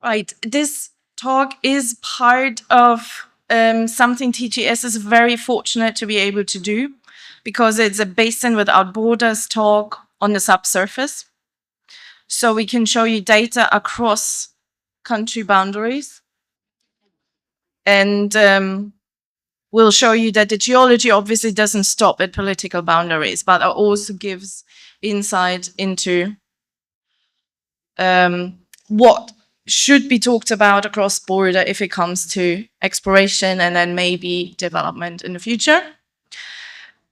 Right. This talk is part of something TGS is very fortunate to be able to do because it's a Basin Without Borders talk on the subsurface. So we can show you data across country boundaries. And we'll show you that the geology obviously doesn't stop at political boundaries, but it also gives insight into what should be talked about across border if it comes to exploration and then maybe development in the future.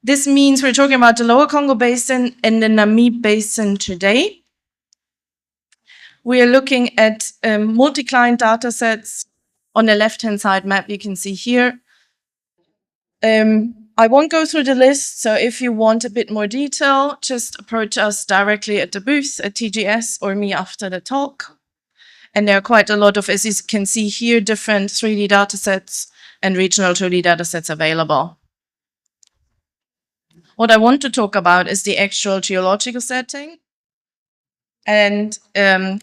This means we're talking about the Lower Congo Basin and the Namibe Basin today. We are looking at multi-client data sets. On the left-hand side map, you can see here. I won't go through the list, so if you want a bit more detail, just approach us directly at the booth at TGS or me after the talk. And there are quite a lot of, as you can see here, different 3D datasets and regional 2D datasets available. What I want to talk about is the actual geological setting. And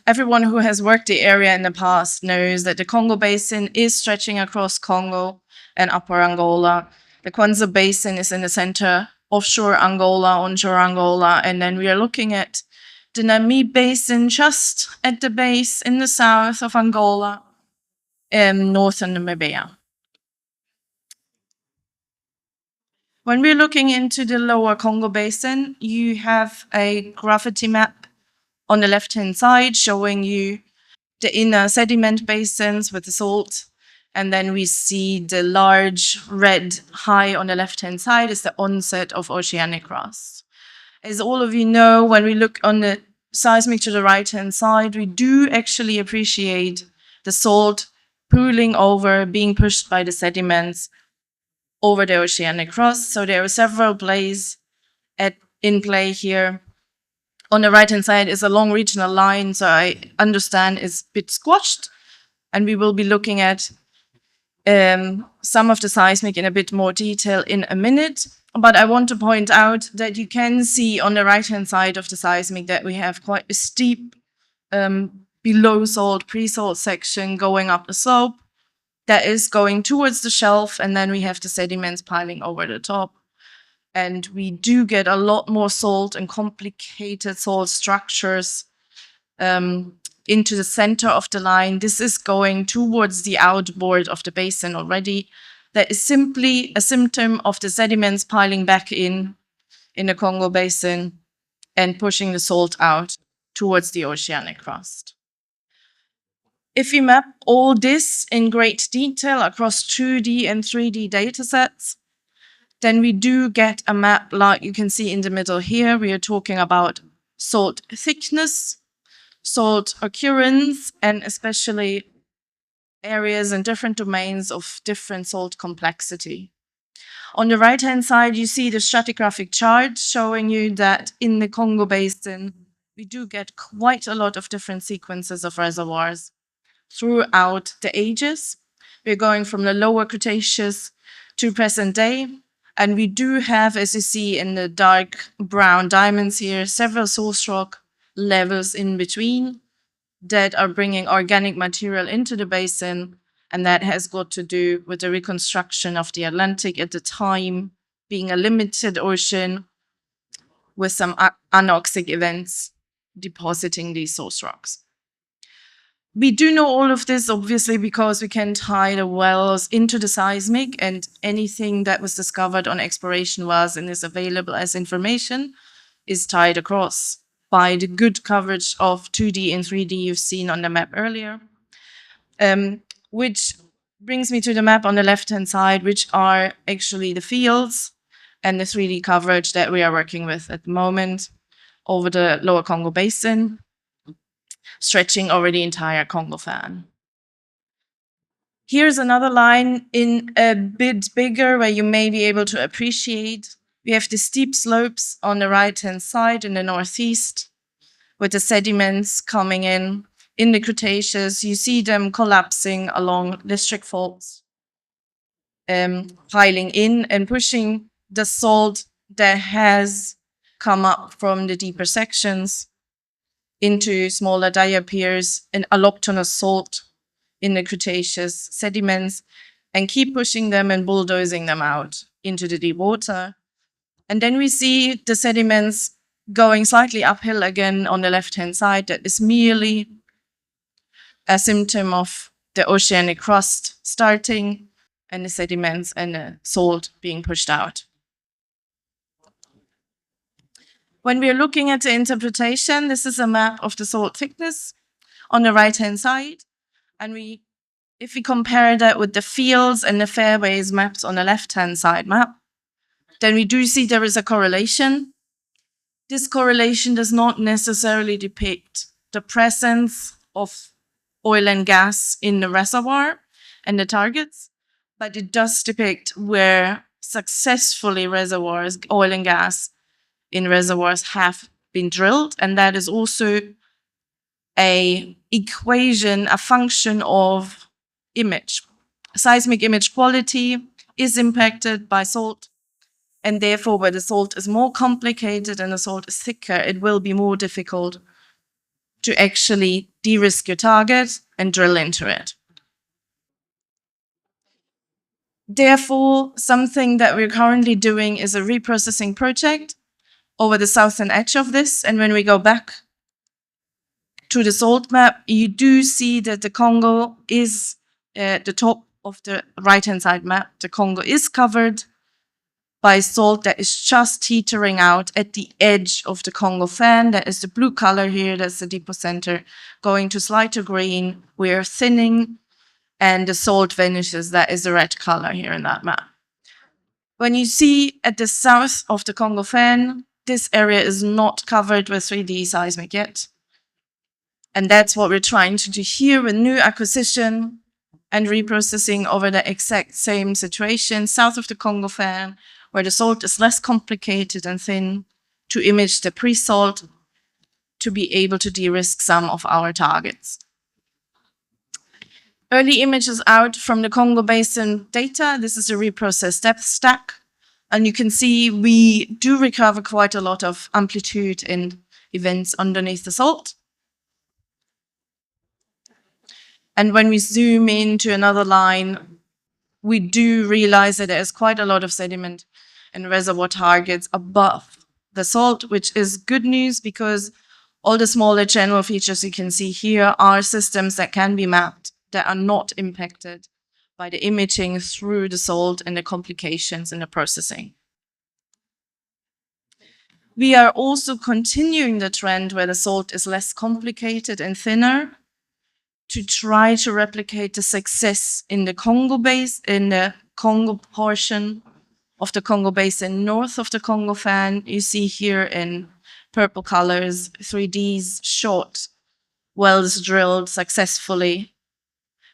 everyone who has worked the area in the past knows that the Congo Basin is stretching across Congo and Upper Angola. The Kwanza Basin is in the center, offshore Angola, onshore Angola, and then we are looking at the Namibe Basin just at the base in the south of Angola and northern Namibia. When we're looking into the lower Congo Basin, you have a gravity map on the left-hand side showing you the inner sediment basins with the salt. And then we see the large red high on the left-hand side is the onset of oceanic crust. As all of you know, when we look on the seismic to the right-hand side, we do actually appreciate the salt pooling over, being pushed by the sediments over the oceanic crust. So there are several plays in play here. On the right-hand side is a long regional line, so I understand it's a bit squashed. And we will be looking at some of the seismic in a bit more detail in a minute. But I want to point out that you can see on the right-hand side of the seismic that we have quite a steep below salt, pre-salt section going up the slope that is going towards the shelf, and then we have the sediments piling over the top. And we do get a lot more salt and complicated salt structures into the center of the line. This is going towards the outboard of the basin already. That is simply a symptom of the sediments piling back in the Congo Basin and pushing the salt out towards the oceanic crust. If we map all this in great detail across 2D and 3D datasets, then we do get a map like you can see in the middle here. We are talking about salt thickness, salt occurrence, and especially areas and different domains of different salt complexity. On the right-hand side, you see the stratigraphic chart showing you that in the Congo Basin, we do get quite a lot of different sequences of reservoirs throughout the ages. We're going from the lower Cretaceous to present day. And we do have, as you see in the dark brown diamonds here, several source rock levels in between that are bringing organic material into the basin. And that has got to do with the reconstruction of the Atlantic at the time, being a limited ocean with some anoxic events depositing these source rocks. We do know all of this, obviously, because we can tie the wells into the seismic, and anything that was discovered on exploration wells and is available as information is tied across by the good coverage of 2D and 3D you've seen on the map earlier. Which brings me to the map on the left-hand side, which are actually the fields and the 3D coverage that we are working with at the moment over the Lower Congo Basin, stretching over the entire Congo fan. Here's another line in a bit bigger where you may be able to appreciate. We have the steep slopes on the right-hand side in the northeast with the sediments coming in the Cretaceous. You see them collapsing along district faults, piling in and pushing the salt that has come up from the deeper sections into smaller diapirs and alloctonous salt in the Cretaceous sediments and keep pushing them and bulldozing them out into the deep water. And then we see the sediments going slightly uphill again on the left-hand side. That is merely a symptom of the oceanic crust starting and the sediments and the salt being pushed out. When we're looking at the interpretation, this is a map of the salt thickness on the right-hand side. And if we compare that with the fields and the fairways maps on the left-hand side map, then we do see there is a correlation. This correlation does not necessarily depict the presence of oil and gas in the reservoir and the targets, but it does depict where successfully reservoirs, oil and gas in reservoirs have been drilled. And that is also a equation, a function of image. Seismic image quality is impacted by salt, and therefore where the salt is more complicated and the salt is thicker, it will be more difficult to actually de-risk your target and drill into it. Therefore, something that we're currently doing is a reprocessing project over the southern edge of this. And when we go back to the salt map, you do see that the Congo is at the top of the right-hand side map. The Congo is covered by salt that is just teetering out at the edge of the Congo fan. That is the blue color here, that's the depot center, going to slighter green. We are thinning, and the salt vanishes. That is the red color here in that map. When you see at the south of the Congo fan, this area is not covered with 3D seismic yet. And that's what we're trying to do here with new acquisition and reprocessing over the exact same situation south of the Congo fan, where the salt is less complicated and thin, to image the pre-salt to be able to de-risk some of our targets. Early images out from the Congo Basin data. This is a reprocessed depth stack. And you can see we do recover quite a lot of amplitude and events underneath the salt. And when we zoom into another line, we do realize that there is quite a lot of sediment and reservoir targets above the salt, which is good news because all the smaller general features you can see here are systems that can be mapped that are not impacted by the imaging through the salt and the complications in the processing. We are also continuing the trend where the salt is less complicated and thinner to try to replicate the success in the Congo in the Congo portion of the Congo Basin north of the Congo fan. You see here in purple colors, 3Ds shot wells drilled successfully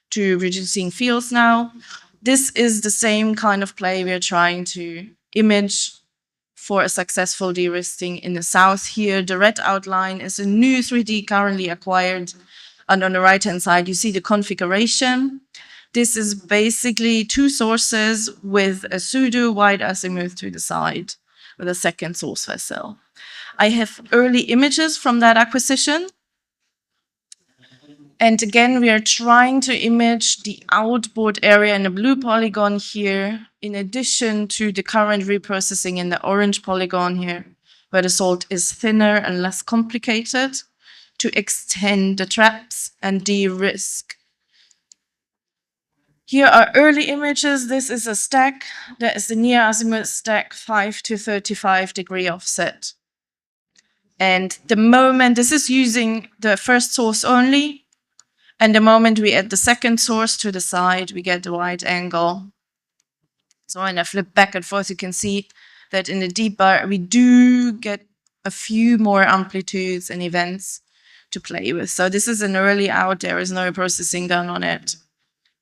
to reducing fields now. This is the same kind of play we're trying to image for a successful de-risking in the south here. The red outline is a new 3D currently acquired. And on the right-hand side, you see the configuration. This is basically two sources with a pseudo wide azimuth to the side with a second source vessel. I have early images from that acquisition. And again, we are trying to image the outboard area in the blue polygon here, in addition to the current reprocessing in the orange polygon here, where the salt is thinner and less complicated, to extend the traps and de-risk. Here are early images. This is a stack. That is the near azimuth stack, 5 to 35 degree offset. And the moment, this is using the first source only, and the moment we add the second source to the side, we get the wide angle. So when I flip back and forth, you can see that in the deep bar, we do get a few more amplitudes and events to play with. So this is an early out. There is no processing done on it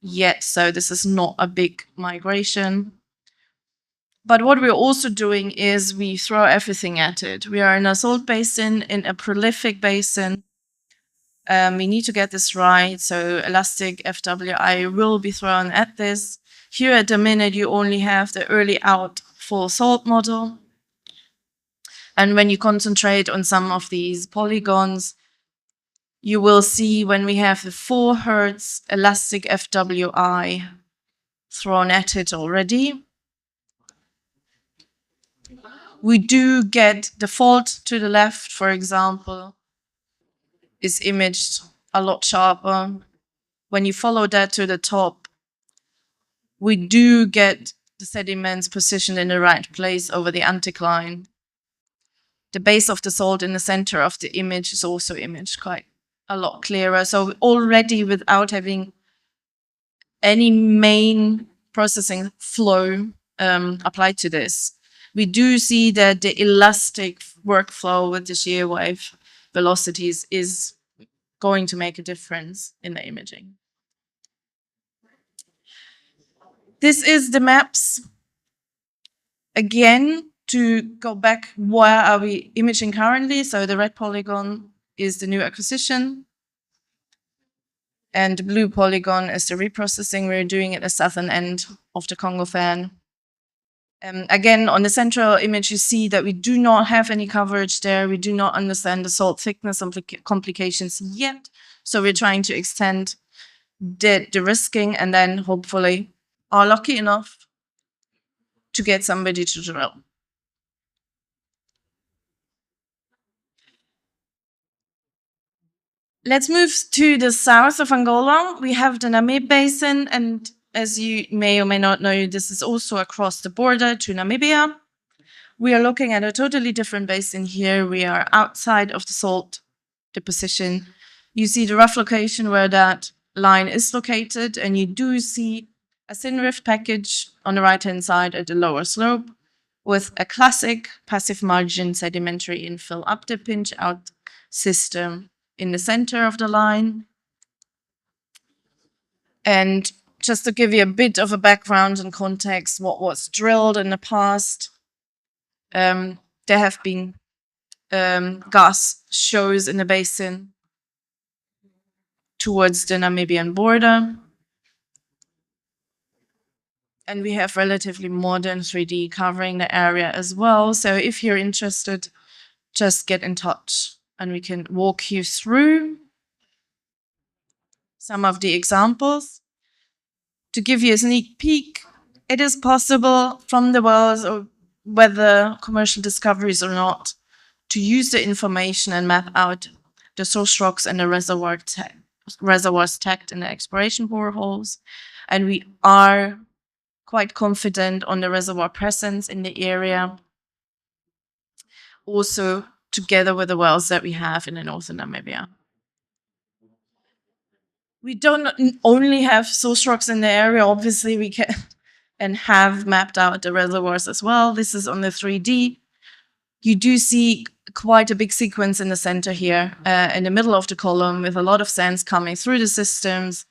yet. So this is not a big migration. But what we're also doing is we throw everything at it. We are in a salt basin, in a prolific basin. We need to get this right. So elastic FWI will be thrown at this. Here at the minute, you only have the early out full salt model. And when you concentrate on some of these polygons, you will see when we have the 4 Hertz elastic FWI thrown at it already, we do get the fault to the left, for example, is imaged a lot sharper. When you follow that to the top, we do get the sediments positioned in the right place over the anticline. The base of the salt in the center of the image is also imaged quite a lot clearer. So already, without having any main processing flow applied to this, we do see that the elastic workflow with the shear wave velocities is going to make a difference in the imaging. This is the maps. Again, to go back, where are we imaging currently? So the red polygon is the new acquisition, and the blue polygon is the reprocessing we're doing at the southern end of the Congo fan. Again, on the central image, you see that we do not have any coverage there. We do not understand the salt thickness complications yet. So we're trying to extend the risking, and then hopefully are lucky enough to get somebody to drill. Let's move to the south of Angola. We have the Namibe Basin, and as you may or may not know, this is also across the border to Namibia. We are looking at a totally different basin here. We are outside of the salt deposition. You see the rough location where that line is located, and you do see a thin rift package on the right-hand side at the lower slope with a classic passive margin sedimentary infill up the pinch out system in the center of the line. And just to give you a bit of a background and context, what was drilled in the past, there have been gas shows in the basin towards the Namibian border. And we have relatively modern 3D covering the area as well. So if you're interested, just get in touch and we can walk you through some of the examples. To give you a sneak peek, it is possible from the wells, or whether commercial discoveries or not, to use the information and map out the source rocks and the reservoirs tagged in the exploration boreholes. And we are quite confident on the reservoir presence in the area, also together with the wells that we have in the northern Namibia. We don't only have source rocks in the area, obviously we can and have mapped out the reservoirs as well. This is on the 3D. You do see quite a big sequence in the center here, in the middle of the column, with a lot of sands coming through the systems,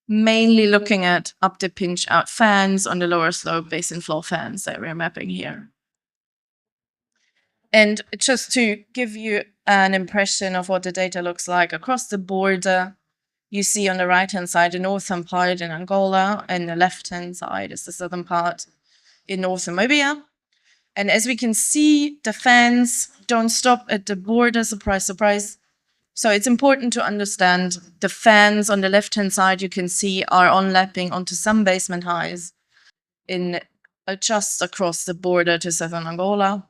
mainly looking at up the pinch out fans on the lower slope basin floor fans that we're mapping here. And just to give you an impression of what the data looks like across the border, you see on the right-hand side the northern part in Angola, and the left-hand side is the southern part in North Namibia. And as we can see, the fans don't stop at the border, surprise, surprise. So it's important to understand the fans on the left-hand side, you can see, are onlapping onto some basement highs in just across the border to southern Angola.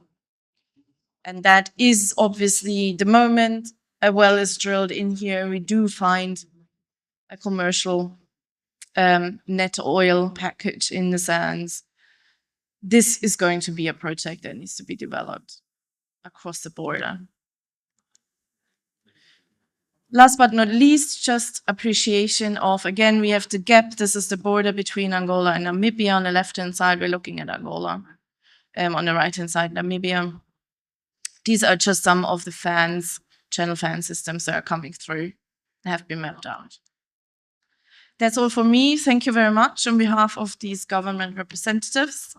And that is obviously the moment a well is drilled in here, we do find a commercial net oil package in the sands. This is going to be a project that needs to be developed across the border. Last but not least, just appreciation of, again, we have the gap. This is the border between Angola and Namibia. On the left-hand side, we're looking at Angola. On the right-hand side, Namibia. These are just some of the fans, channel fan systems that are coming through and have been mapped out. That's all for me. Thank you very much on behalf of these government representatives.